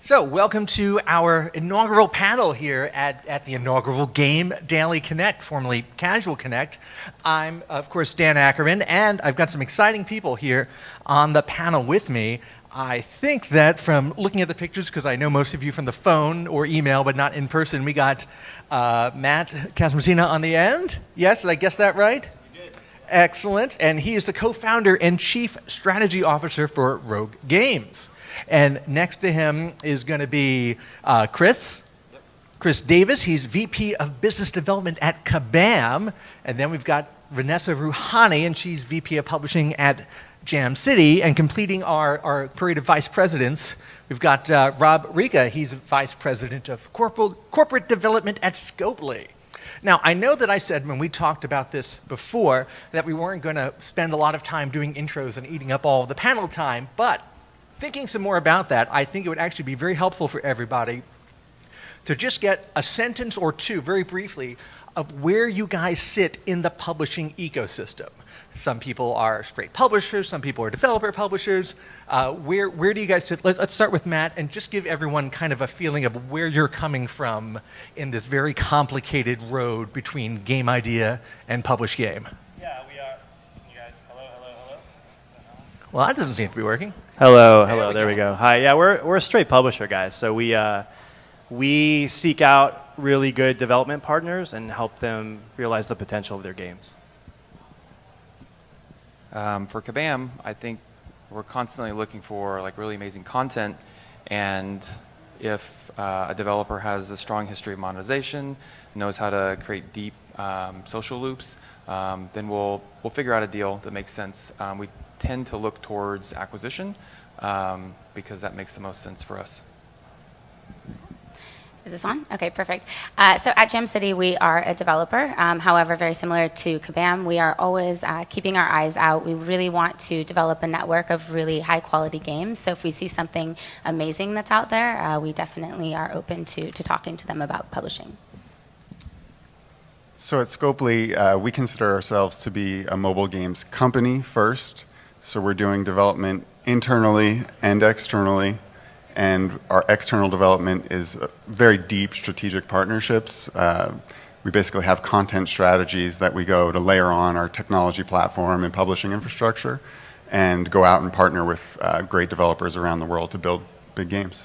So, welcome to our inaugural panel here at the inaugural GameDaily Connect, formerly Casual Connect. I'm, of course, Dan Ackerman, and I've got some exciting people here on the panel with me. I think that from looking at the pictures, because I know most of you from the phone or email, but not in person, we got Matt Casamassina on the end. Yes, did I guess that right? You did. Excellent. And he is the co-founder and chief strategy officer for Rogue Games. And next to him is going to be Kris. Yep. Kris Davis. He's VP of Business Development at Kabam. And then we've got Vanessa Rouhani, and she's VP of Publishing at Jam City. And completing our parade of vice presidents, we've got Ricca. He's Vice President of Corporate Development at Scopely. Now, I know that I said when we talked about this before that we weren't going to spend a lot of time doing intros and eating up all the panel time, but thinking some more about that, I think it would actually be very helpful for everybody to just get a sentence or two, very briefly, of where you guys sit in the publishing ecosystem. Some people are straight publishers, some people are developer publishers. Where do you guys sit? Let's start with Matt and just give everyone kind of a feeling of where you're coming from in this very complicated road between game idea and published game. Yeah, we are. You guys, hello. Well, that doesn't seem to be working. Hello. There we go. Hi. Yeah, we're a straight publisher, guys. So we seek out really good development partners and help them realize the potential of their games. For Kabam, I think we're constantly looking for like really amazing content, and if a developer has a strong history of monetization, knows how to create deep social loops, then we'll figure out a deal that makes sense. We tend to look towards acquisition because that makes the most sense for us. Is this on? Okay, perfect. So at Jam City, we are a developer. However, very similar to Kabam, we are always keeping our eyes out. We really want to develop a network of really high quality games. So if we see something amazing that's out there, we definitely are open to talking to them about publishing. So at Scopely, we consider ourselves to be a mobile games company first. So we're doing development internally and externally. And our external development is very deep strategic partnerships. We basically have content strategies that we go to layer on our technology platform and publishing infrastructure and go out and partner with great developers around the world to build big games.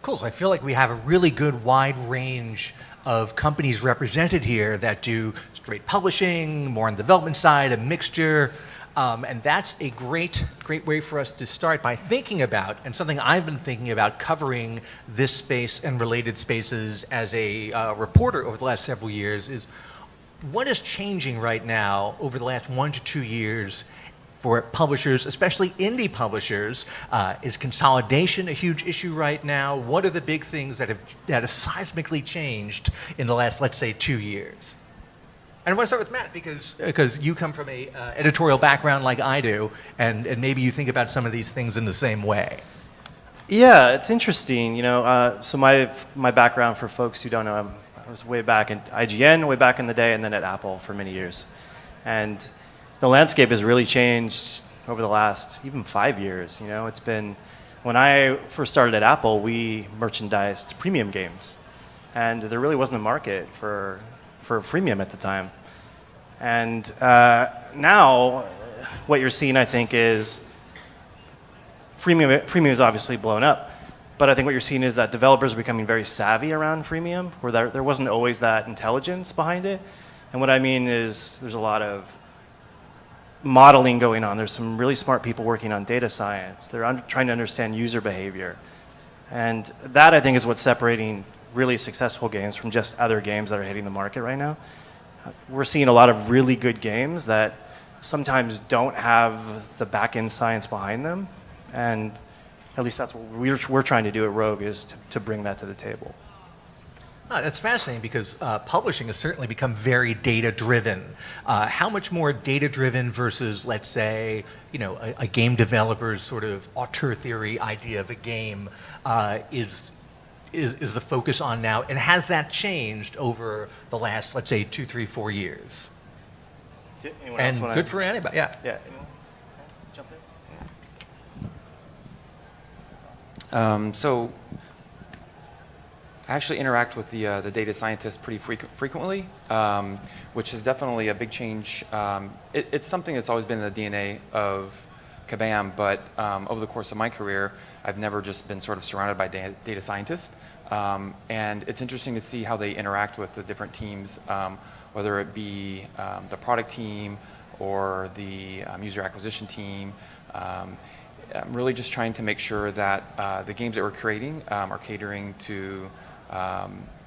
Cool. So I feel like we have a really good wide range of companies represented here that do straight publishing, more on the development side, a mixture. And that's a great way for us to start by thinking about, and something I've been thinking about covering this space and related spaces as a reporter over the last several years, is what is changing right now over the last 1 to 2 years for publishers, especially indie publishers? Is consolidation a huge issue right now? What are the big things that have seismically changed in the last, let's say, 2 years? And I want to start with Matt because you come from a editorial background like I do, and maybe you think about some of these things in the same way. Yeah, it's interesting. So my background, for folks who don't know, I was way back in IGN, way back in the day, and then at Apple for many years. And the landscape has really changed over the last even 5 years. It's been, when I first started at Apple, we merchandised premium games, and there really wasn't a market for freemium at the time. And now what you're seeing, I think, is freemium is obviously blown up, but I think what you're seeing is that developers are becoming very savvy around freemium, where there wasn't always that intelligence behind it. And what I mean is there's a lot of modeling going on. There's some really smart people working on data science. They're trying to understand user behavior. And that, I think, is what's separating really successful games from just other games that are hitting the market right now. We're seeing a lot of really good games that sometimes don't have the back-end science behind them, and at least that's what we're trying to do at Rogue, is to bring that to the table. That's fascinating because publishing has certainly become very data-driven. How much more data-driven versus, let's say, a game developer's sort of auteur theory idea of a game is the focus on now, and has that changed over the last, let's say, 2, 3, 4 years? And good for anybody, yeah. Yeah. Jump in. So I actually interact with the data scientists pretty frequently, which is definitely a big change. It's something that's always been in the DNA of Kabam, but over the course of my career, I've never just been sort of surrounded by data scientists. And it's interesting to see how they interact with the different teams, whether it be the product team or the user acquisition team. I'm really just trying to make sure that the games that we're creating are catering to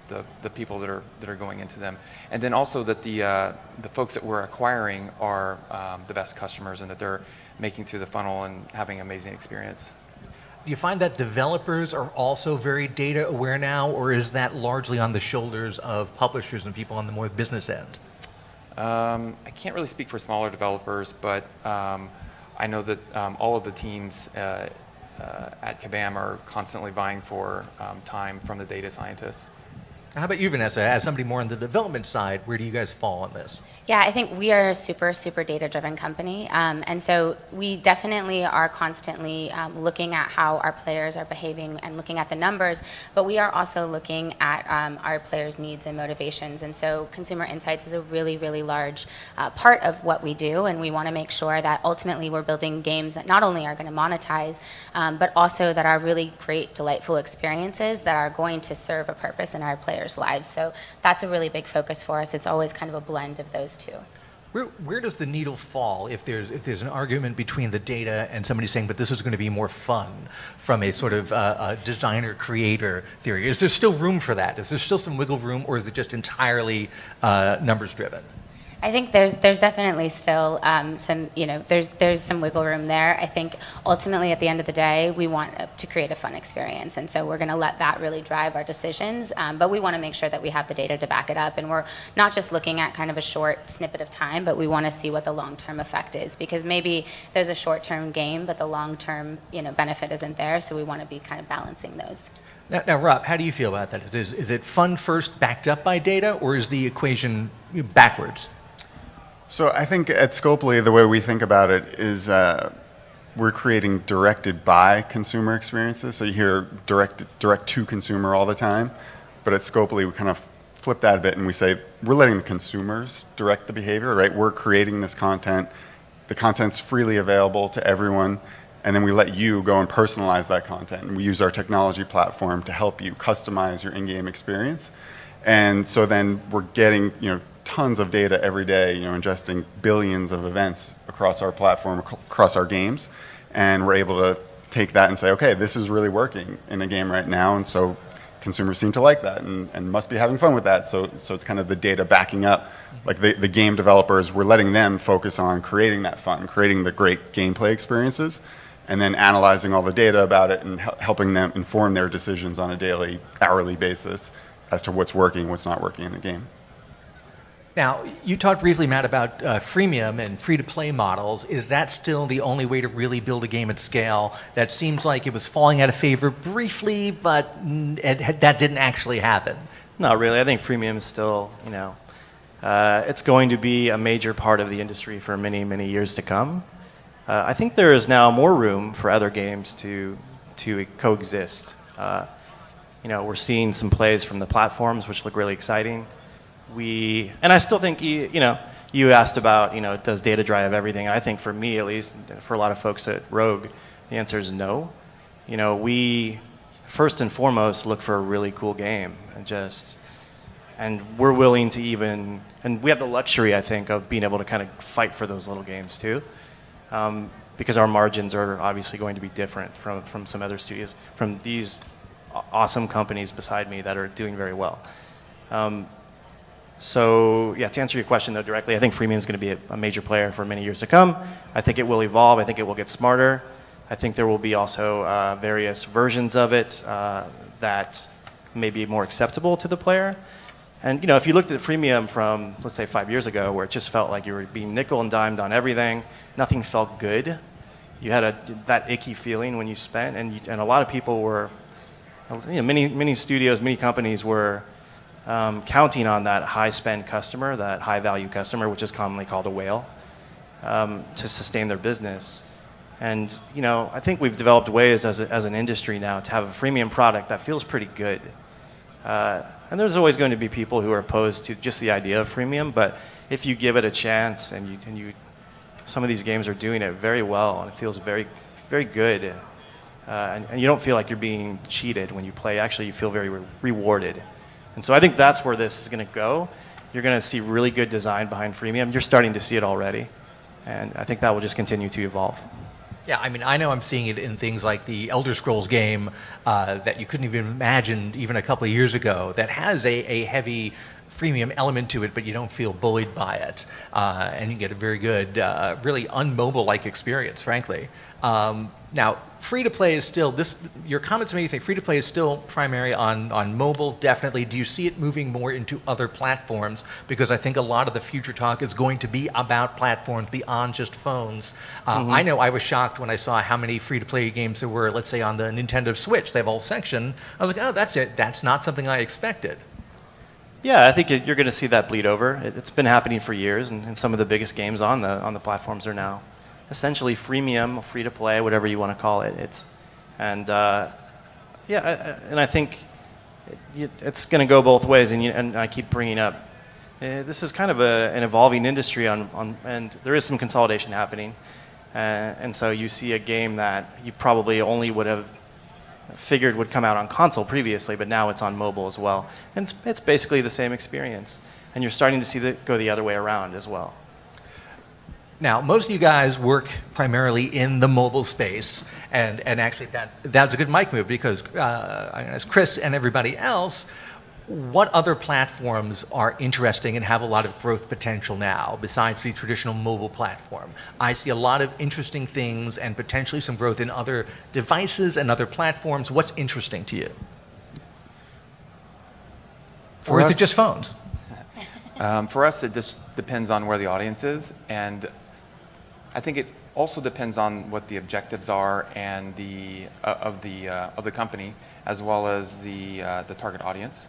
the people that are going into them, and then also that the folks that we're acquiring are the best customers and that they're making through the funnel and having an amazing experience. Do you find that developers are also very data aware now, or is that largely on the shoulders of publishers and people on the more business end? I can't really speak for smaller developers, but I know that all of the teams at Kabam are constantly vying for time from the data scientists. How about you, Vanessa? As somebody more on the development side, where do you guys fall on this? Yeah, I think we are a super, super data-driven company. And so we definitely are constantly looking at how our players are behaving and looking at the numbers, but we are also looking at our players' needs and motivations. And so consumer insights is a really, really large part of what we do, and we want to make sure that ultimately we're building games that not only are going to monetize, but also that are really great, delightful experiences that are going to serve a purpose in our players' lives. So that's a really big focus for us. It's always kind of a blend of those two. Where does the needle fall if there's an argument between the data and somebody saying, but this is going to be more fun from a sort of a designer-creator theory? Is there still room for that? Is there still some wiggle room, or is it just entirely numbers-driven? I think there's definitely still some, there's some wiggle room there. I think ultimately at the end of the day, we want to create a fun experience. And so we're going to let that really drive our decisions. But we want to make sure that we have the data to back it up. And we're not just looking at kind of a short snippet of time, but we want to see what the long-term effect is. Because maybe there's a short-term gain, but the long-term benefit isn't there. So we want to be kind of balancing those. Now, Rob, how do you feel about that? Is it fun first backed up by data, or is the equation backwards? So I think at Scopely, the way we think about it is we're creating directed by consumer experiences. So you hear direct to consumer all the time, but at Scopely we kind of flip that a bit and we say we're letting the consumers direct the behavior, right? We're creating this content. The content's freely available to everyone, and then we let you go and personalize that content. And we use our technology platform to help you customize your in-game experience. And so then we're getting, tons of data every day, ingesting billions of events across our platform, across our games, and we're able to take that and say, okay, this is really working in a game right now, and so consumers seem to like that and must be having fun with that. So it's kind of the data backing up, like the game developers, we're letting them focus on creating that fun, creating the great gameplay experiences, and then analyzing all the data about it and helping them inform their decisions on a daily, hourly basis as to what's working, what's not working in the game. Now, you talked briefly, Matt, about freemium and free-to-play models. Is that still the only way to really build a game at scale? That seems like it was falling out of favor briefly, but that didn't actually happen. Not really. I think freemium is still, it's going to be a major part of the industry for many, many years to come. I think there is now more room for other games to coexist. We're seeing some plays from the platforms which look really exciting. And I still think, you asked about, does data drive everything? I think for me, at least, for a lot of folks at Rogue, the answer is no. We first and foremost look for a really cool game and we're willing to and we have the luxury, I think, of being able to kind of fight for those little games too. Because our margins are obviously going to be different from some other studios, from these awesome companies beside me that are doing very well. So yeah, to answer your question though directly, I think freemium is going to be a major player for many years to come. I think it will evolve. I think it will get smarter. I think there will be also various versions of it that may be more acceptable to the player. And if you looked at freemium from, let's say, 5 years ago, where it just felt like you were being nickel and dimed on everything, nothing felt good. You had that icky feeling when you spent, and a lot of people were, many studios, many companies were counting on that high-spend customer, that high-value customer, which is commonly called a whale, to sustain their business. And I think we've developed ways as an industry now to have a freemium product that feels pretty good. And there's always going to be people who are opposed to just the idea of freemium, but if you give it a chance and some of these games are doing it very well and it feels very, very good, and you don't feel like you're being cheated when you play. Actually, you feel very rewarded. And so I think that's where this is going to go. You're going to see really good design behind freemium. You're starting to see it already. And I think that will just continue to evolve. Yeah, I mean, I know I'm seeing it in things like the Elder Scrolls game that you couldn't even imagine even a couple of years ago that has a heavy freemium element to it, but you don't feel bullied by it. And you get a very good, really unmobile-like experience, frankly. Now, free-to-play is still, your comments made you think free-to-play is still primary on mobile, definitely. Do you see it moving more into other platforms? Because I think a lot of the future talk is going to be about platforms beyond just phones. I know I was shocked when I saw how many free-to-play games there were, let's say, on the Nintendo Switch. They have a whole section. I was like, oh, that's it. That's not something I expected. Yeah, I think you're going to see that bleed over. It's been happening for years, and some of the biggest games on the platforms are now essentially freemium, free to play, whatever you want to call it. And I think it's going to go both ways. And I keep bringing up, this is kind of an evolving industry, and there is some consolidation happening. And so you see a game that you probably only would have figured would come out on console previously, but now it's on mobile as well. And it's basically the same experience. And you're starting to see it go the other way around as well. Now, most of you guys work primarily in the mobile space, and actually that's a good mic move because as Kris and everybody else, what other platforms are interesting and have a lot of growth potential now besides the traditional mobile platform? I see a lot of interesting things and potentially some growth in other devices and other platforms. What's interesting to you? Or is it just phones? For us, it just depends on where the audience is, and I think it also depends on what the objectives are and of the company, as well as the target audience.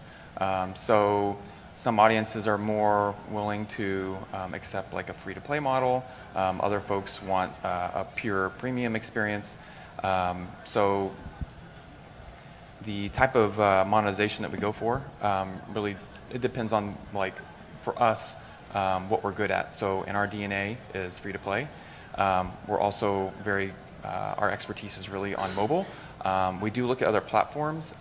So some audiences are more willing to accept like a free-to-play model. Other folks want a pure premium experience. So the type of monetization that we go for really it depends on, like, for us, what we're good at. So in our DNA is free-to-play. We're also our expertise is really on mobile. We do look at other platforms.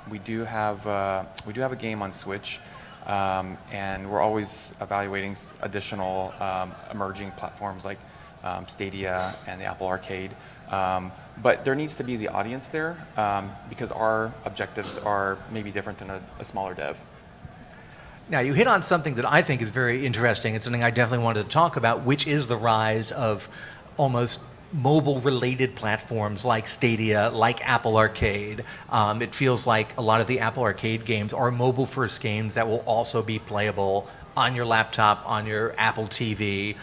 We do have a game on Switch, and we're always evaluating additional emerging platforms like Stadia and the Apple Arcade. But there needs to be the audience there because our objectives are maybe different than a smaller dev. Now, you hit on something that I think is very interesting. It's something I definitely wanted to talk about, which is the rise of almost mobile-related platforms like Stadia, like Apple Arcade. It feels like a lot of the Apple Arcade games are mobile-first games that will also be playable on your laptop, on your Apple TV.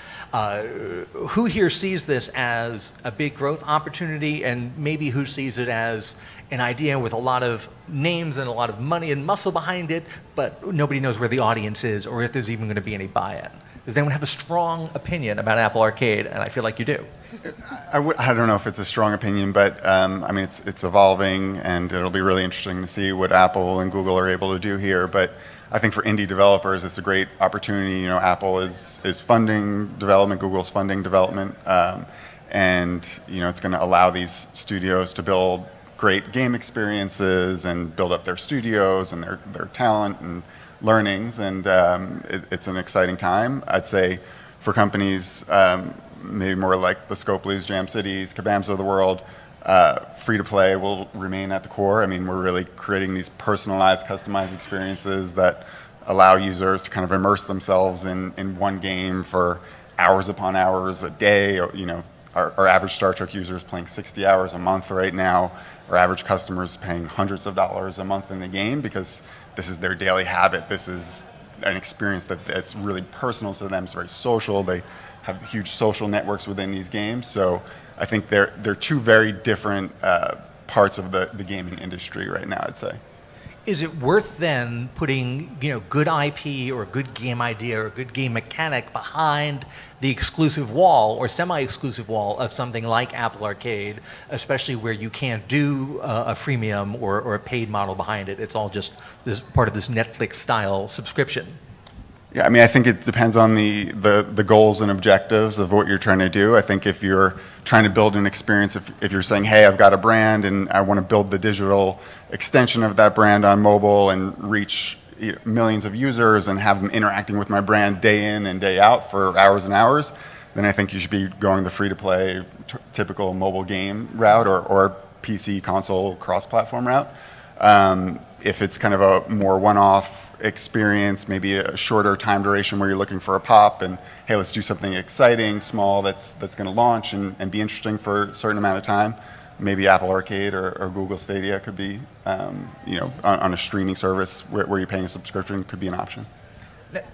Who here sees this as a big growth opportunity, and maybe who sees it as an idea with a lot of names and a lot of money and muscle behind it, but nobody knows where the audience is or if there's even going to be any buy-in? Does anyone have a strong opinion about Apple Arcade? And I feel like you do. I don't know if it's a strong opinion, but I mean, it's evolving, and it'll be really interesting to see what Apple and Google are able to do here. But I think for indie developers, it's a great opportunity. You know, Apple is funding development, Google's funding development, and you know, it's going to allow these studios to build great game experiences and build up their studios and their talent and learnings, and it's an exciting time. I'd say for companies maybe more like the Scopely's, Jam Cities, Kabams of the world, free-to-play will remain at the core. I mean, we're really creating these personalized, customized experiences that allow users to kind of immerse themselves in one game for hours upon hours a day. You know, our average Star Trek user is playing 60 hours a month right now. Our average customer is paying hundreds of dollars a month in the game because this is their daily habit. This is an experience that's really personal to them. It's very social. They have huge social networks within these games. So I think they're two very different parts of the gaming industry right now, I'd say. is it worth then putting, good IP or a good game idea or a good game mechanic behind the exclusive wall or semi-exclusive wall of something like Apple Arcade, especially where you can't do a freemium or a paid model behind it? It's all just this part of this Netflix-style subscription. Yeah, I mean, I think it depends on the goals and objectives of what you're trying to do. I think if you're trying to build an experience, if you're saying, hey, I've got a brand and I want to build the digital extension of that brand on mobile and reach millions of users and have them interacting with my brand day in and day out for hours and hours, then I think you should be going the free-to-play typical mobile game route or PC console cross-platform route. If it's kind of a more one-off experience, maybe a shorter time duration where you're looking for a pop and, hey, let's do something exciting, small, that's going to launch and be interesting for a certain amount of time, maybe Apple Arcade or Google Stadia could be, on a streaming service where you're paying a subscription could be an option.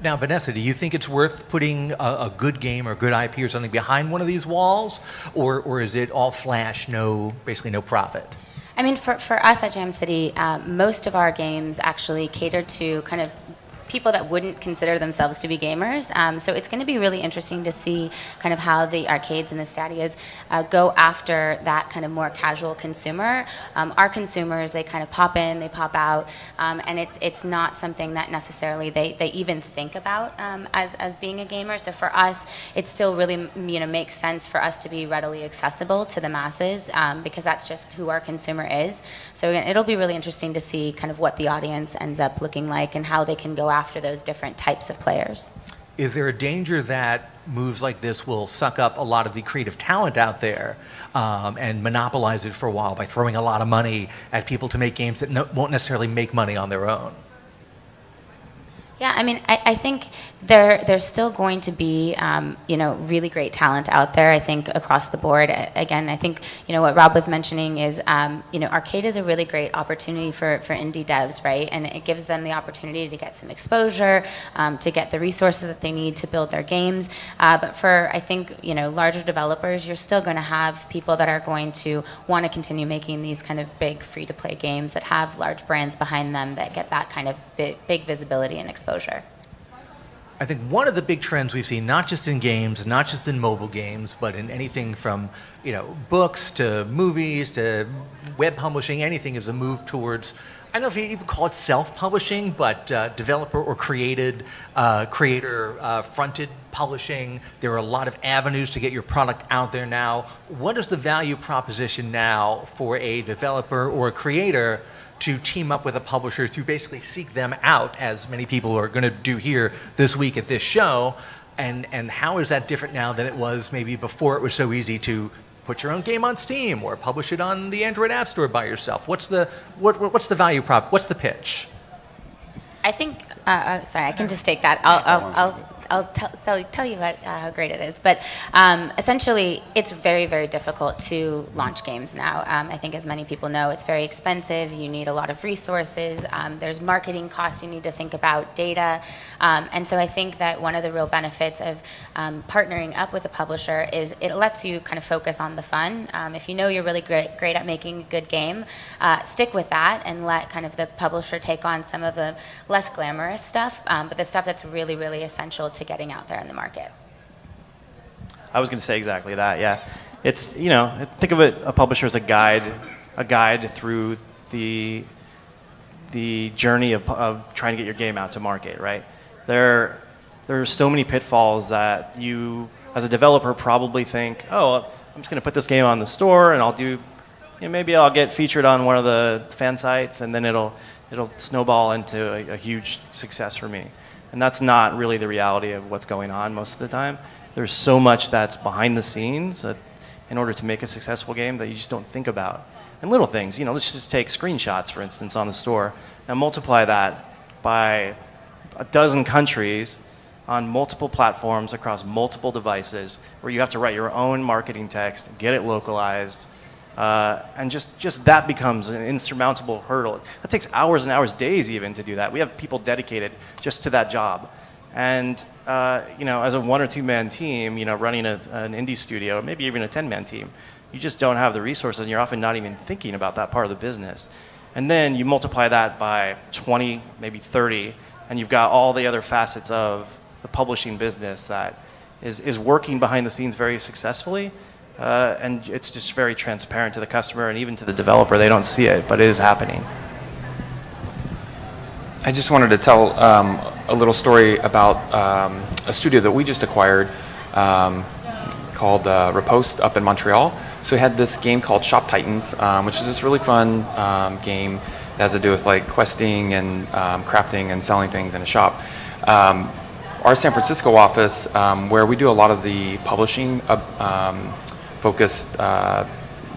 Now, Vanessa, do you think it's worth putting a good game or good IP or something behind one of these walls, or is it all flash, basically no profit? I mean, for us at Jam City, most of our games actually cater to kind of people that wouldn't consider themselves to be gamers. So it's going to be really interesting to see kind of how the arcades and the Stadias go after that kind of more casual consumer. Our consumers, they kind of pop in, they pop out, and it's not something that necessarily they even think about as being a gamer. So for us, it still really makes sense for us to be readily accessible to the masses because that's just who our consumer is. So again, it'll be really interesting to see kind of what the audience ends up looking like and how they can go after those different types of players. Is there a danger that moves like this will suck up a lot of the creative talent out there and monopolize it for a while by throwing a lot of money at people to make games that won't necessarily make money on their own? Yeah, I mean, I think there's still going to be, really great talent out there, I think, across the board. Again, I think, what Rob was mentioning is, arcade is a really great opportunity for indie devs, right? And it gives them the opportunity to get some exposure, to get the resources that they need to build their games. But for, I think, larger developers, you're still going to have people that are going to want to continue making these kind of big free-to-play games that have large brands behind them that get that kind of big visibility and exposure. I think one of the big trends we've seen, not just in games, not just in mobile games, but in anything from books to movies to web publishing, anything, is a move towards, I don't know if you even call it self-publishing, but developer or creator-fronted publishing. There are a lot of avenues to get your product out there now. What is the value proposition now for a developer or a creator to team up with a publisher to basically seek them out, as many people are going to do here this week at this show? And how is that different now than it was maybe before it was so easy to put your own game on Steam or publish it on the Android App Store by yourself? What's the value prop? What's the pitch? I think, sorry, I can just take that. I'll tell you about how great it is. But essentially, it's very, very difficult to launch games now. I think as many people know, it's very expensive. You need a lot of resources. There's marketing costs you need to think about, data. And so I think that one of the real benefits of partnering up with a publisher is it lets you kind of focus on the fun. If you know you're really great at making a good game, stick with that and let kind of the publisher take on some of the less glamorous stuff, but the stuff that's really, really essential to getting out there in the market. I was going to say exactly that. Yeah, it's think of a publisher as a guide through the journey of trying to get your game out to market. Right? There are so many pitfalls that you, as a developer, probably think, oh, I'm just going to put this game on the store and I'll do, maybe I'll get featured on one of the fan sites and then it'll snowball into a huge success for me. And that's not really the reality of what's going on most of the time. There's so much that's behind the scenes in order to make a successful game that you just don't think about. And little things, let's just take screenshots, for instance, on the store. Now multiply that by a dozen countries on multiple platforms across multiple devices where you have to write your own marketing text, get it localized, and just that becomes an insurmountable hurdle. That takes hours and hours, days even, to do that. We have people dedicated just to that job. And as a 1 or 2 man team, running an indie studio, or maybe even a 10-man team, you just don't have the resources, and you're often not even thinking about that part of the business. And then you multiply that by 20, maybe 30, and you've got all the other facets of the publishing business that is working behind the scenes very successfully. And it's just very transparent to the customer and even to the developer. They don't see it, but it is happening. I just wanted to tell a little story about a studio that we just acquired called Riposte up in Montreal. So we had this game called Shop Titans, which is this really fun game that has to do with like questing and crafting and selling things in a shop. Our San Francisco office, where we do a lot of the publishing focused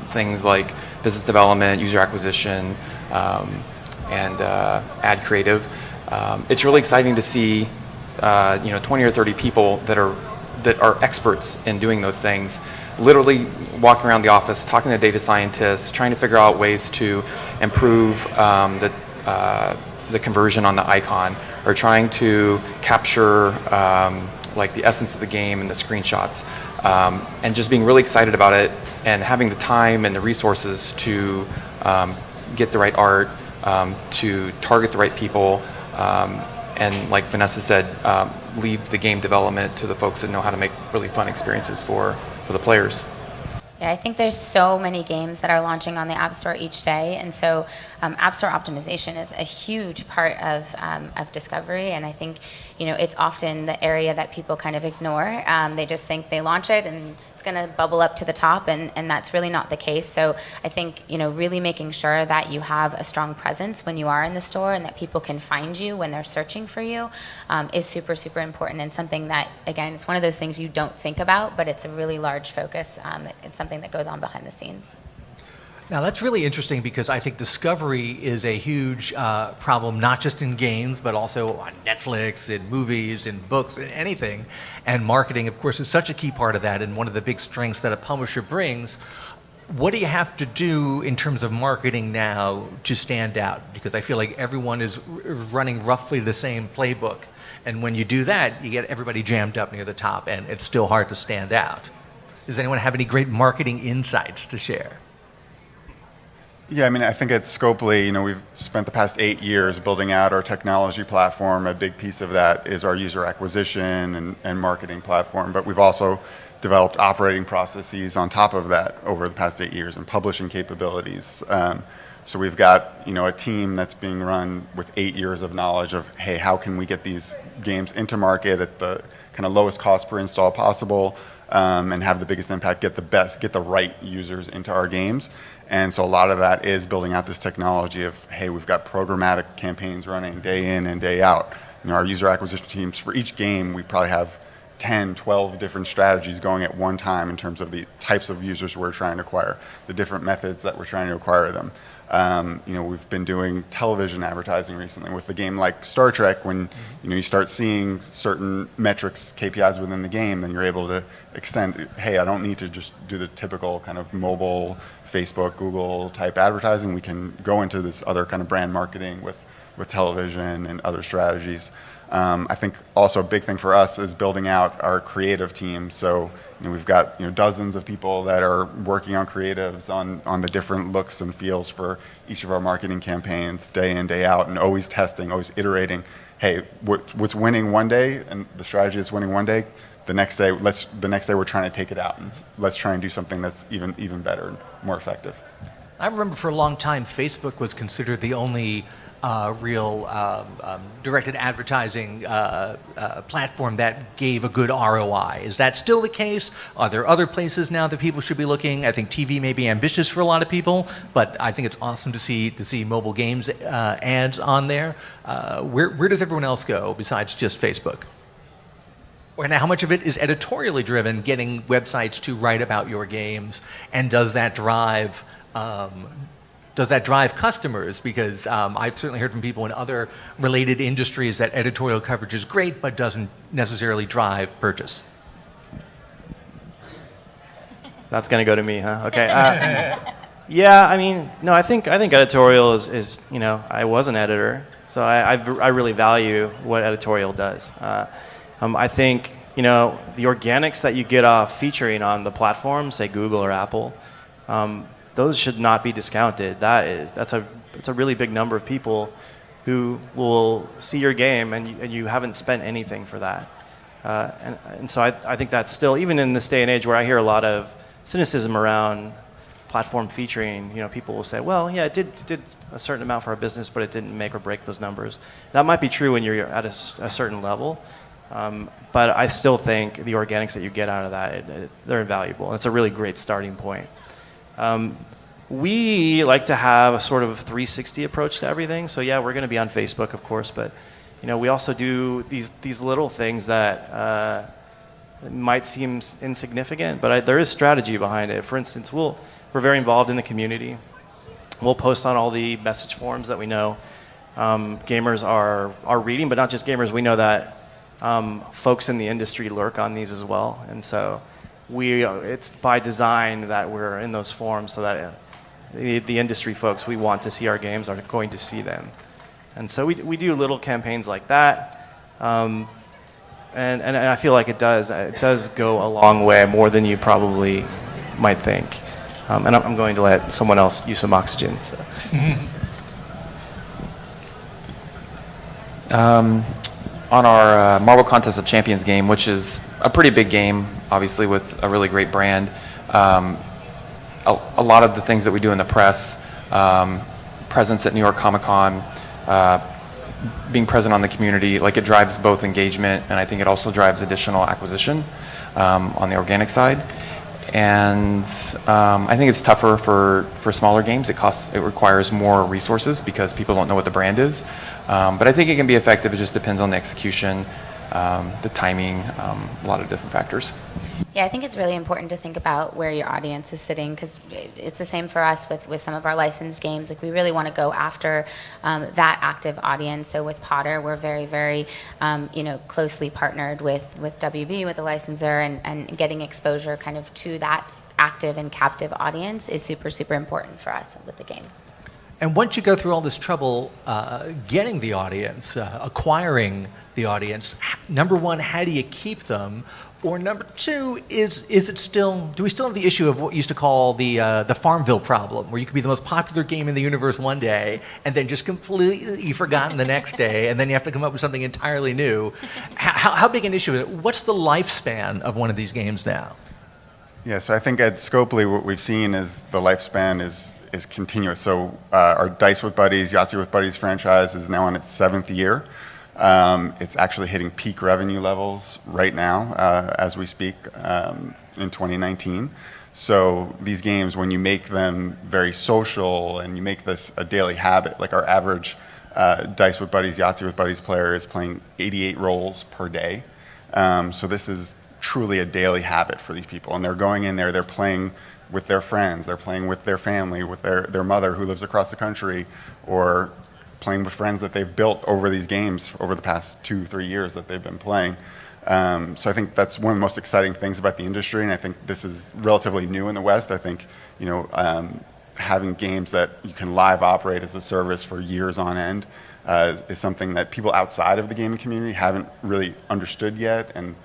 things like business development, user acquisition, and ad creative. It's really exciting to see 20 or 30 people that are experts in doing those things, literally walking around the office, talking to data scientists, trying to figure out ways to improve the conversion on the icon, or trying to capture like the essence of the game and the screenshots, and just being really excited about it and having the time and the resources to get the right art, to target the right people, and like Vanessa said, leave the game development to the folks that know how to make really fun experiences for the players. Yeah, I think there's so many games that are launching on the App Store each day, and so App Store optimization is a huge part of discovery, and I think it's often the area that people kind of ignore. They just think they launch it and it's going to bubble up to the top, and that's really not the case. So I think really making sure that you have a strong presence when you are in the store and that people can find you when they're searching for you is super, super important, and something that, again, it's one of those things you don't think about, but it's a really large focus. It's something that goes on behind the scenes. Now that's really interesting because I think discovery is a huge problem, not just in games, but also on Netflix, in movies, in books, in anything. And marketing, of course, is such a key part of that, and one of the big strengths that a publisher brings. What do you have to do in terms of marketing now to stand out? Because I feel like everyone is running roughly the same playbook. And when you do that, you get everybody jammed up near the top, and it's still hard to stand out. Does anyone have any great marketing insights to share? Yeah, I mean, I think at Scopely, we've spent the past 8 years building out our technology platform. A big piece of that is our user acquisition and marketing platform, but we've also developed operating processes on top of that over the past 8 years and publishing capabilities. So we've got, a team that's being run with 8 years of knowledge of, hey, how can we get these games into market at the kind of lowest cost per install possible, and have the biggest impact, get the right users into our games. And so a lot of that is building out this technology of, hey, we've got programmatic campaigns running day in and day out. Our user acquisition teams, for each game, we probably have 10, 12 different strategies going at one time in terms of the types of users we're trying to acquire, the different methods that we're trying to acquire them. We've been doing television advertising recently with a game like Star Trek. When you start seeing certain metrics, KPIs within the game, then you're able to extend, hey, I don't need to just do the typical kind of mobile Facebook, Google type advertising. We can go into this other kind of brand marketing with television and other strategies. I think also a big thing for us is building out our creative team. So we've got dozens of people that are working on creatives on the different looks and feels for each of our marketing campaigns day in, day out, and always testing, always iterating. Hey, what's winning one day and the strategy that's winning one day, the next day we're trying to take it out and let's try and do something that's even better and more effective. I remember for a long time Facebook was considered the only real directed advertising platform that gave a good ROI. Is that still the case? Are there other places now that people should be looking? I think TV may be ambitious for a lot of people, but I think it's awesome to see mobile games ads on there. Where does everyone else go besides just Facebook? And how much of it is editorially driven, getting websites to write about your games, and does that drive customers? Because I've certainly heard from people in other related industries that editorial coverage is great, but doesn't necessarily drive purchase. That's going to go to me, huh? Okay. Yeah, I mean, no, I think editorial is I was an editor, so I really value what editorial does. I think the organics that you get off featuring on the platform, say Google or Apple, those should not be discounted. That's a it's a really big number of people who will see your game and you haven't spent anything for that. And so I think that's still, even in this day and age where I hear a lot of cynicism around platform featuring, people will say, well, yeah, it did a certain amount for our business, but it didn't make or break those numbers. That might be true when you're at a certain level, but I still think the organics that you get out of that, they're invaluable. It's a really great starting point. We like to have a sort of 360 approach to everything. So yeah, we're going to be on Facebook, of course, but we also do these little things that might seem insignificant, but there is strategy behind it. For instance, we're very involved in the community. We'll post on all the message forums that we know gamers are reading, but not just gamers. We know that folks in the industry lurk on these as well, and so it's by design that we're in those forums so that the industry folks we want to see our games are going to see them. And so we do little campaigns like that, and I feel like it does go a long way, more than you probably might think. And I'm going to let someone else use some oxygen. So. On our Marvel Contest of Champions game, which is a pretty big game, obviously with a really great brand, a lot of the things that we do in the press, presence at New York Comic Con, being present on the community, like it drives both engagement and I think it also drives additional acquisition on the organic side. And I think it's tougher for smaller games. It requires more resources because people don't know what the brand is. But I think it can be effective. It just depends on the execution, the timing, a lot of different factors. Yeah, I think it's really important to think about where your audience is sitting, because it's the same for us with some of our licensed games. Like, we really want to go after that active audience. So with Potter, we're very, very closely partnered with WB, with the licensor, and getting exposure kind of to that active and captive audience is super, super important for us with the game. And once you go through all this trouble getting the audience, acquiring the audience, number one, how do you keep them? Or number two, do we still have the issue of what we used to call the Farmville Problem, where you could be the most popular game in the universe one day and then just completely forgotten the next day, and then you have to come up with something entirely new? How big an issue is it? What's the lifespan of one of these games now? Yeah, so I think at Scopely what we've seen is the lifespan is continuous. So our Dice with Buddies, Yahtzee with Buddies franchise is now on its 7th year. It's actually hitting peak revenue levels right now as we speak in 2019. So these games, when you make them very social and you make this a daily habit, like our average Dice with Buddies, Yahtzee with Buddies player is playing 88 rolls per day. So this is truly a daily habit for these people. And they're going in there, they're playing with their friends, they're playing with their family, with their mother who lives across the country, or playing with friends that they've built over these games over the past 2-3 years that they've been playing. So I think that's one of the most exciting things about the industry, and I think this is relatively new in the West. I think having games that you can live operate as a service for years on end is something that people outside of the gaming community haven't really understood yet, and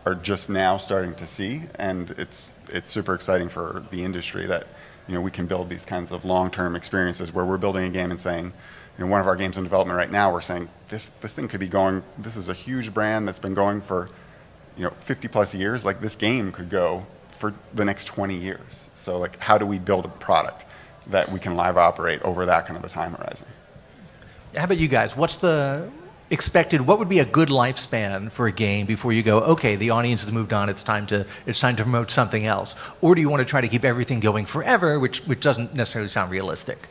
are just now starting to see. And it's super exciting for the industry that we can build these kinds of long-term experiences where we're building a game and saying, one of our games in development right now, we're saying this thing could be going. This is a huge brand that's been going for 50 plus years. Like, this game could go for the next 20 years. So like, how do we build a product that we can live operate over that kind of a time horizon? How about you guys? What's the expected, what would be a good lifespan for a game before you go, okay, the audience has moved on, it's time to promote something else? Or do you want to try to keep everything going forever, which doesn't necessarily sound realistic?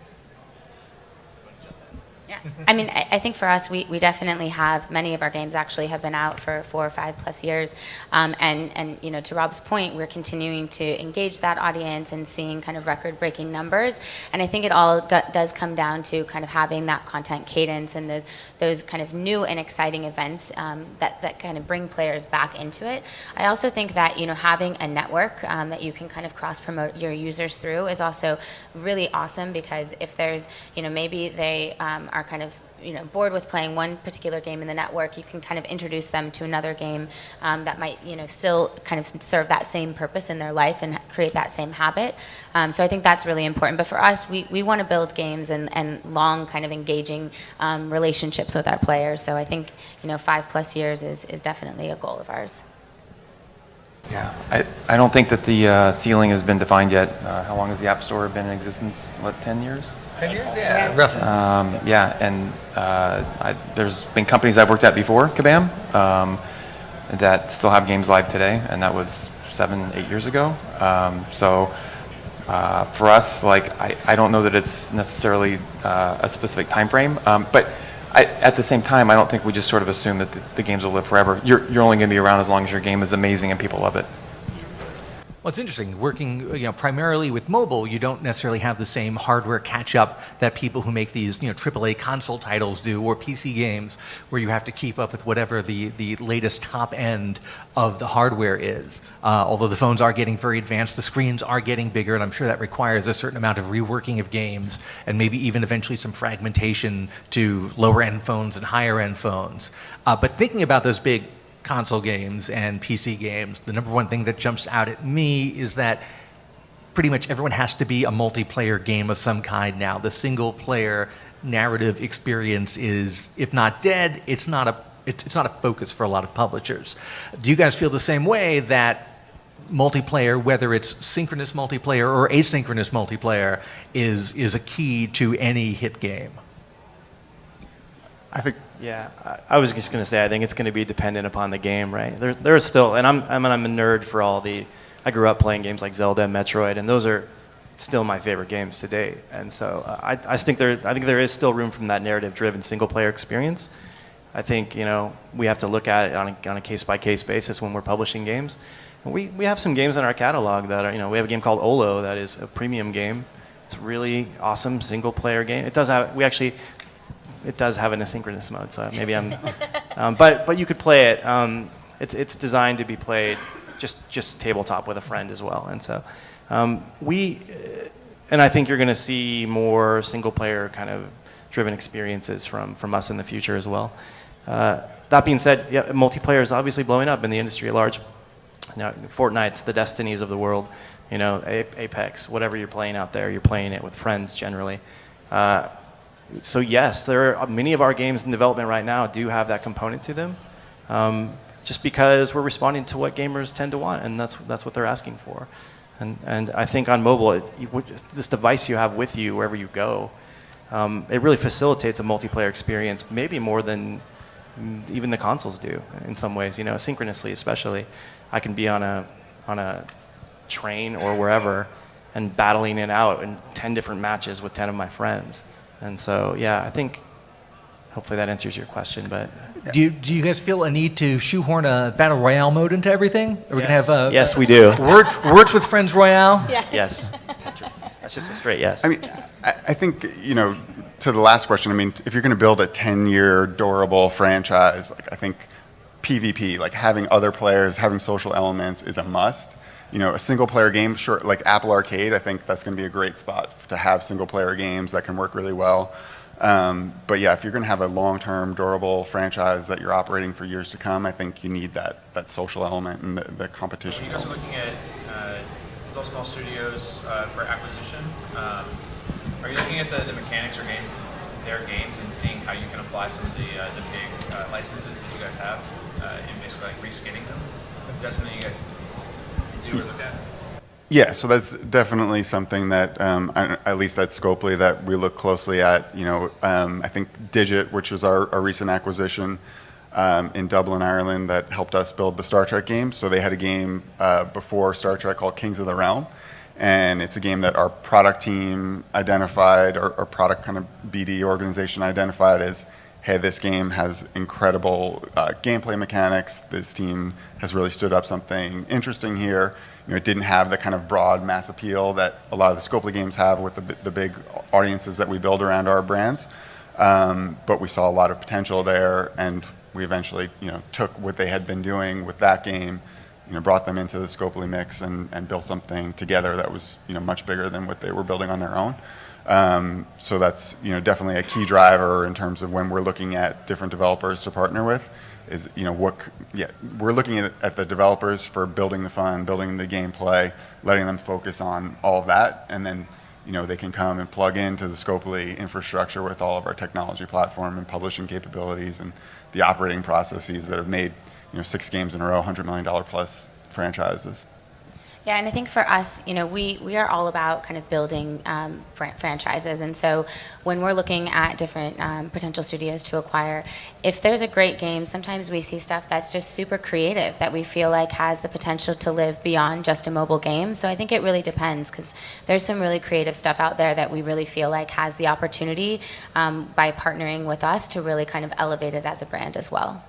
Yeah, I mean, I think for us, we definitely have, many of our games actually have been out for 4 or 5 plus years. And to Rob's point, we're continuing to engage that audience and seeing kind of record-breaking numbers. And I think it all does come down to kind of having that content cadence and those kind of new and exciting events that kind of bring players back into it. I also think that, having a network that you can kind of cross-promote your users through is also really awesome, because if there's, maybe they are kind of bored with playing one particular game in the network, you can kind of introduce them to another game that might still kind of serve that same purpose in their life and create that same habit. So I think that's really important. But for us, we want to build games and long kind of engaging relationships with our players. So I think 5+ years is definitely a goal of ours. Yeah, I don't think that the ceiling has been defined yet. How long has the App Store been in existence? What, 10 years? 10 years? Yeah, roughly. Yeah, and there's been companies I've worked at before, Kabam, that still have games live today, and that was 7-8 years ago. So for us, I don't know that it's necessarily a specific time frame, but at the same time, I don't think we just sort of assume that the games will live forever. You're only going to be around as long as your game is amazing and people love it. Well, it's interesting. Working, primarily with mobile, you don't necessarily have the same hardware catch-up that people who make these, AAA console titles do, or PC games, where you have to keep up with whatever the latest top end of the hardware is. Although the phones are getting very advanced, the screens are getting bigger, and I'm sure that requires a certain amount of reworking of games, and maybe even eventually some fragmentation to lower-end phones and higher-end phones. But thinking about those big console games and PC games, the number one thing that jumps out at me is that pretty much everyone has to be a multiplayer game of some kind now. The single player narrative experience is, if not dead, it's not a focus for a lot of publishers. Do you guys feel the same way, that multiplayer, whether it's synchronous multiplayer or asynchronous multiplayer, is a key to any hit game? I think. Yeah, I was just going to say, I think it's going to be dependent upon the game, right? There's still, and I'm a nerd for I grew up playing games like Zelda and Metroid, and those are still my favorite games to date. And so I think there is still room from that narrative-driven single-player experience. I think, we have to look at it on a case-by-case basis when we're publishing games. And we have some games in our catalog that are, we have a game called Olo that is a premium game. It's a really awesome single-player game. It does have an asynchronous mode, so maybe I'm, but you could play it. It's designed to be played just tabletop with a friend as well, and so and I think you're going to see more single player kind of driven experiences from us in the future as well. That being said, yeah, multiplayer is obviously blowing up in the industry at large. Fortnite's the Destinies of the world, Apex, whatever you're playing out there, you're playing it with friends generally. So yes, many of our games in development right now do have that component to them, just because we're responding to what gamers tend to want, and that's what they're asking for. And I think on mobile, this device you have with you wherever you go, it really facilitates a multiplayer experience, maybe more than even the consoles do in some ways. Synchronously especially, I can be on a train or wherever and battling it out in 10 different matches with 10 of my friends. And so, yeah, I think hopefully that answers your question. But do you guys feel a need to shoehorn a battle royale mode into everything? Are we yes. gonna have yes, we do. Words with Friends Royale? Yeah. Yes. Tetris. That's just a straight yes. I mean, I think, to the last question, if you're going to build a 10-year durable franchise, I think PvP, having other players, having social elements is a must. A single-player game, sure, like Apple Arcade, I think that's going to be a great spot to have single-player games that can work really well. But yeah, if you're going to have a long-term, durable franchise that you're operating for years to come, I think you need that social element and the competition. You guys are looking at those small studios for acquisition. Are you looking at the mechanics or their games and seeing how you can apply some of the big licenses that you guys have and basically reskinning them? Is that something you guys do or look at? Yeah, so that's definitely something that, at least at Scopely, that we look closely at. I think Digit, which was our recent acquisition in Dublin, Ireland, that helped us build the Star Trek game. So they had a game before Star Trek called Kings of the Realm, and it's a game that our product team identified, our product kind of BD organization identified as, hey, this game has incredible gameplay mechanics. This team has really stood up something interesting here. It didn't have the kind of broad mass appeal that a lot of the Scopely games have with the big audiences that we build around our brands. But we saw a lot of potential there, and we eventually, took what they had been doing with that game, brought them into the Scopely mix and built something together that was, much bigger than what they were building on their own. So that's definitely a key driver in terms of when we're looking at different developers to partner with. Is we're looking at the developers for building the fun, building the gameplay, letting them focus on all of that, and then they can come and plug into the Scopely infrastructure with all of our technology platform and publishing capabilities and the operating processes that have made 6 games in a row, $100 million plus franchises. Yeah, and I think for us, we are all about kind of building franchises. And so when we're looking at different potential studios to acquire, if there's a great game, sometimes we see stuff that's just super creative that we feel like has the potential to live beyond just a mobile game. So I think it really depends, because there's some really creative stuff out there that we really feel like has the opportunity by partnering with us to really kind of elevate it as a brand as well.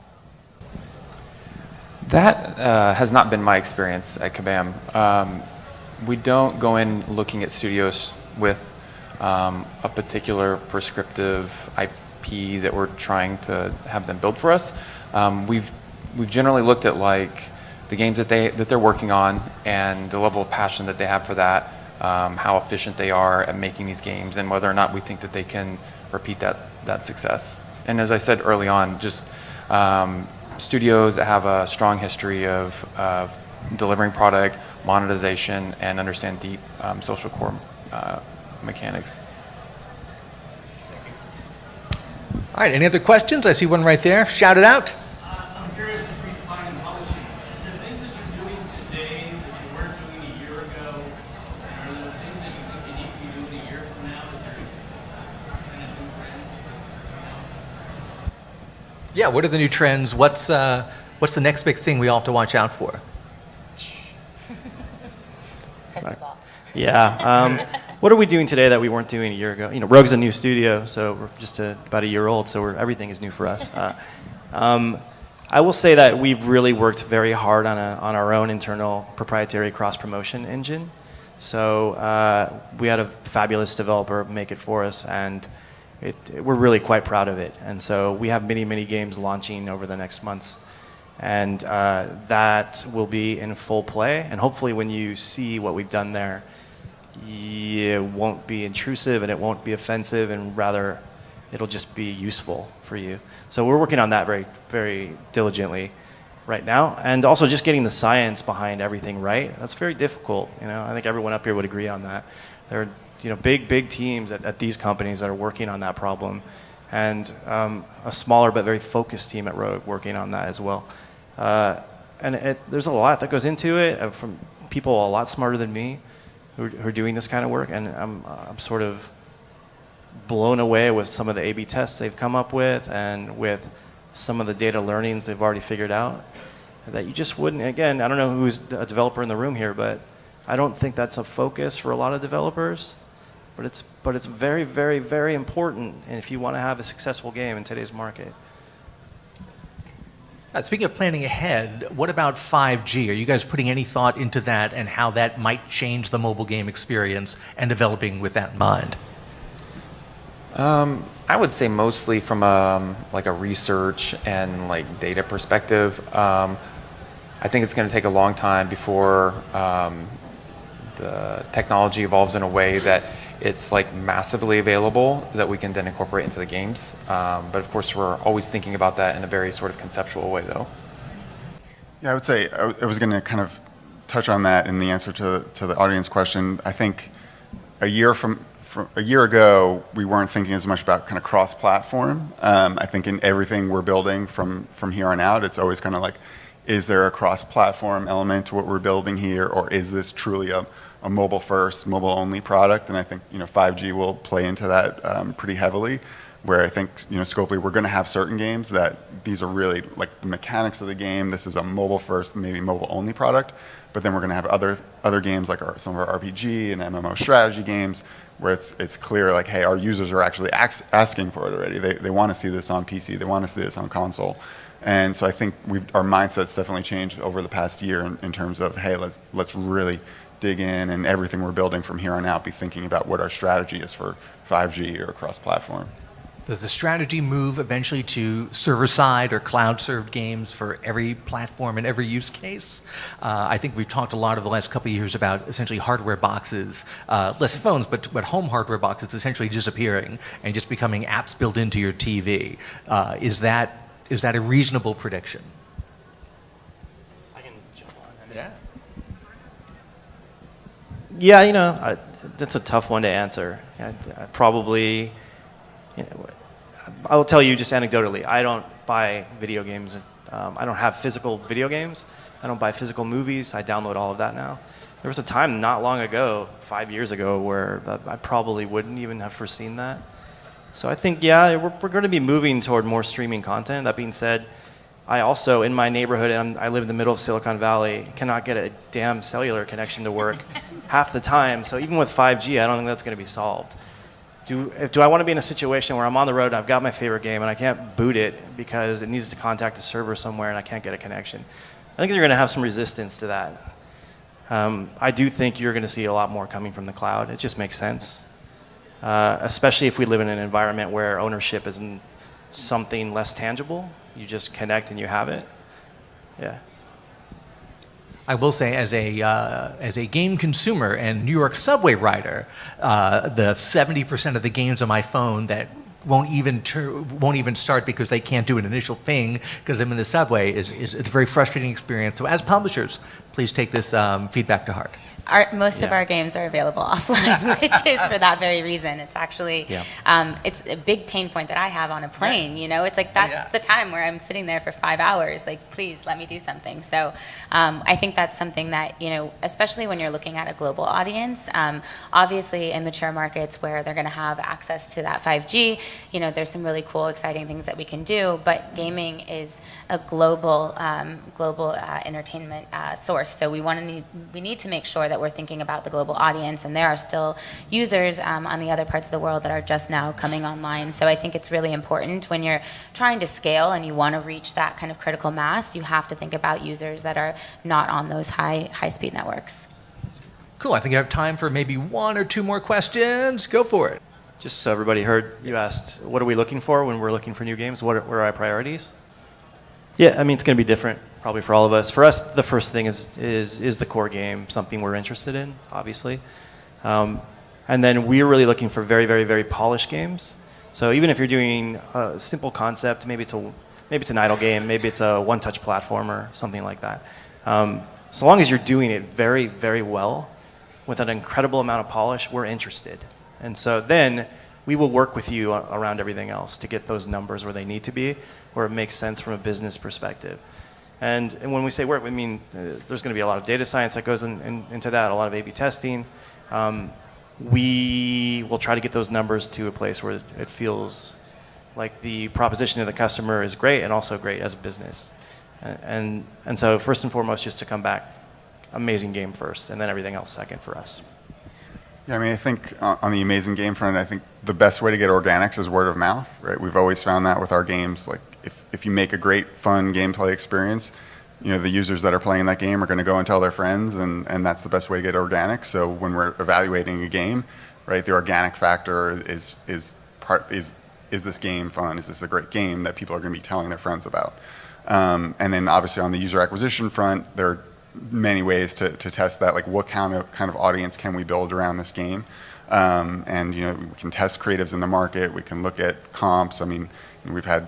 That has not been my experience at Kabam. We don't go in looking at studios with a particular prescriptive IP that we're trying to have them build for us. We've generally looked at like the games that they're working on and the level of passion that they have for that, how efficient they are at making these games, and whether or not we think that they can repeat that success. And as I said early on, just studios that have a strong history of delivering product, monetization, and understand deep social core mechanics. All right, any other questions? I see one right there. Shout it out. I'm curious with Redefining publishing. Is there things that you're doing today that you weren't doing a year ago? And are there things that you think you need to be doing a year from now that are kind of new trends coming out? Yeah, what are the new trends? What's the next big thing we all have to watch out for? Yeah. What are we doing today that we weren't doing a year ago? Rogue's a new studio, so we're just about a year old, so everything is new for us. I will say that we've really worked very hard on our own internal proprietary cross-promotion engine. So we had a fabulous developer make it for us, and we're really quite proud of it. And so we have many, many games launching over the next months. And that will be in full play. And hopefully when you see what we've done there, it won't be intrusive and it won't be offensive, and rather it'll just be useful for you. So we're working on that very, very diligently right now. And also just getting the science behind everything right. That's very difficult. I think everyone up here would agree on that. There are big teams at these companies that are working on that problem, and a smaller but very focused team at Rogue working on that as well. And there's a lot that goes into it from people a lot smarter than me who are doing this kind of work, and I'm sort of blown away with some of the A/B tests they've come up with, and with some of the data learnings they've already figured out that you just wouldn't. Again, I don't know who's a developer in the room here, but I don't think that's a focus for a lot of developers. But it's very, very, very important, and if you want to have a successful game in today's market. Speaking of planning ahead, what about 5G? Are you guys putting any thought into that and how that might change the mobile game experience and developing with that in mind? I would say mostly from a research and data perspective. I think it's going to take a long time before the technology evolves in a way that it's massively available that we can then incorporate into the games. But of course, we're always thinking about that in a very sort of conceptual way, though. Yeah, I would say I was going to kind of touch on that in the answer to the audience question. I think a year ago, we weren't thinking as much about kind of cross-platform. I think in everything we're building from here on out, it's always kind of is there a cross-platform element to what we're building here, or is this truly a mobile-first, mobile-only product? And I think 5G will play into that pretty heavily, where I think Scopely, we're going to have certain games that these are really the mechanics of the game. This is a mobile-first, maybe mobile-only product, but then we're going to have other games some of our RPG and MMO strategy games where it's clear hey, our users are actually asking for it already. They want to see this on PC. They want to see this on console. And so I think our mindset's definitely changed over the past year in terms of, hey, let's really dig in, and everything we're building from here on out be thinking about what our strategy is for 5G or cross-platform. Does the strategy move eventually to server-side or cloud-served games for every platform and every use case? I think we've talked a lot over the last couple of years about essentially hardware boxes, less phones, but home hardware boxes essentially disappearing and just becoming apps built into your TV. Is that a reasonable prediction? I can jump on. Yeah. Yeah, that's a tough one to answer. I probably, I will tell you just anecdotally, I don't buy video games. I don't have physical video games. I don't buy physical movies. I download all of that now. There was a time not long ago, 5 years ago, where I probably wouldn't even have foreseen that. So I think, yeah, we're going to be moving toward more streaming content. That being said, I also, in my neighborhood, and I live in the middle of Silicon Valley, cannot get a damn cellular connection to work half the time. So even with 5G, I don't think that's going to be solved. Do I want to be in a situation where I'm on the road and I've got my favorite game and I can't boot it because it needs to contact a server somewhere and I can't get a connection? I think you're going to have some resistance to that. I do think you're going to see a lot more coming from the cloud. It just makes sense, especially if we live in an environment where ownership isn't something less tangible. You just connect and you have it. Yeah. I will say, as a game consumer and New York subway rider, the 70% of the games on my phone that won't even start because they can't do an initial ping because I'm in the subway is a very frustrating experience. So, as publishers, please take this feedback to heart. Most of our games are available offline, which is for that very reason. It's actually, it's a big pain point that I have on a plane. It's like that's the time where I'm sitting there for 5 hours. Like, please let me do something. So I think that's something that, especially when you're looking at a global audience, obviously in mature markets where they're going to have access to that 5G, there's some really cool, exciting things that we can do. But gaming is a global entertainment source. So we need to make sure that we're thinking about the global audience, and there are still users on the other parts of the world that are just now coming online. So I think it's really important when you're trying to scale and you want to reach that kind of critical mass, you have to think about users that are not on those high-speed networks. Cool. I think I have time for maybe one or two more questions. Go for it. Just so everybody heard, you asked, what are we looking for when we're looking for new games? What are our priorities? Yeah, I mean, it's going to be different probably for all of us. For us, the first thing is the core game, something we're interested in, obviously. And then we're really looking for very, very, very polished games. So even if you're doing a simple concept, maybe it's an idle game, maybe it's a one-touch platformer, something like that. So long as you're doing it very, very well, with an incredible amount of polish, we're interested. And so then we will work with you around everything else to get those numbers where they need to be, where it makes sense from a business perspective. And when we say work, we mean there's going to be a lot of data science that goes into that, a lot of A/B testing. We will try to get those numbers to a place where it feels like the proposition to the customer is great and also great as a business. And so first and foremost, just to come back, amazing game first, and then everything else second for us. Yeah, I mean, I think on the amazing game front, I think the best way to get organics is word of mouth, right? We've always found that with our games. Like, if you make a great, fun gameplay experience, the users that are playing that game are going to go and tell their friends, and that's the best way to get organic. So when we're evaluating a game, right, the organic factor is this game fun? Is this a great game that people are going to be telling their friends about? And then obviously on the user acquisition front, there are many ways to test that, like what kind of audience can we build around this game, and we can test creatives in the market. We can look at comps. I mean, we've had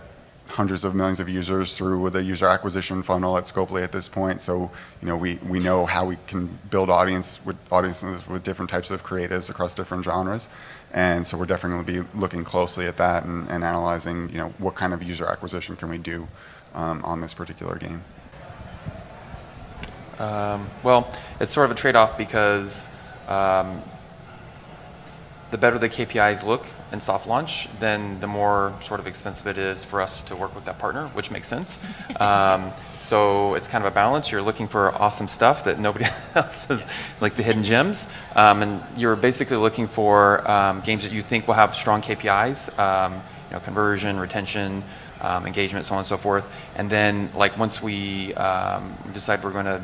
hundreds of millions of users through the user acquisition funnel at Scopely at this point. So we know how we can build audiences with different types of creatives across different genres, and so we're definitely going to be looking closely at that and analyzing what kind of user acquisition can we do on this particular game. Well, it's sort of a trade-off because the better the KPIs look in soft launch, then the more sort of expensive it is for us to work with that partner, which makes sense. So it's kind of a balance. You're looking for awesome stuff that nobody else has, like the hidden gems. And you're basically looking for games that you think will have strong KPIs, conversion, retention, engagement, so on and so forth. And then, like, once we decide we're going to,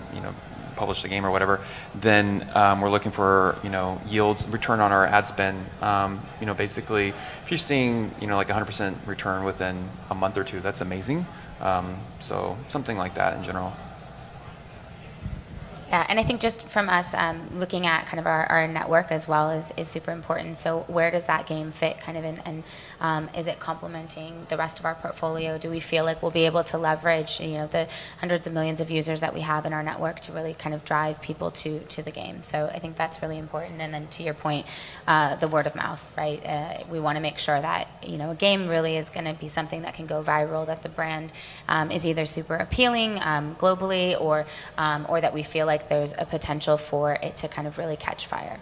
publish the game or whatever, then we're looking for, yields, return on our ad spend. Basically, if you're seeing, like 100% return within a month or two, that's amazing. So something like that in general. Yeah, and I think just from us looking at kind of our network as well is super important. So where does that game fit kind of in, and is it complementing the rest of our portfolio? Do we feel like we'll be able to leverage, the hundreds of millions of users that we have in our network to really kind of drive people to the game? So I think that's really important. And then to your point, the word of mouth, right? We want to make sure that, a game really is going to be something that can go viral, that the brand is either super appealing globally or that we feel like there's a potential for it to kind of really catch fire.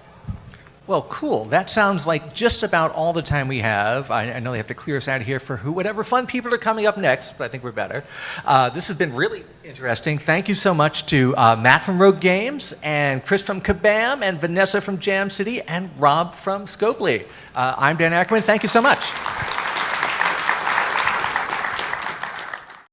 Well, cool. That sounds like just about all the time we have. I know they have to clear us out of here for whatever fun people are coming up next, but I think we're better. This has been really interesting. Thank you so much to Matt from Rogue Games, and Kris from Kabam, and Vanessa from Jam City, and Rob from Scopely. I'm Dan Ackerman. Thank you so much.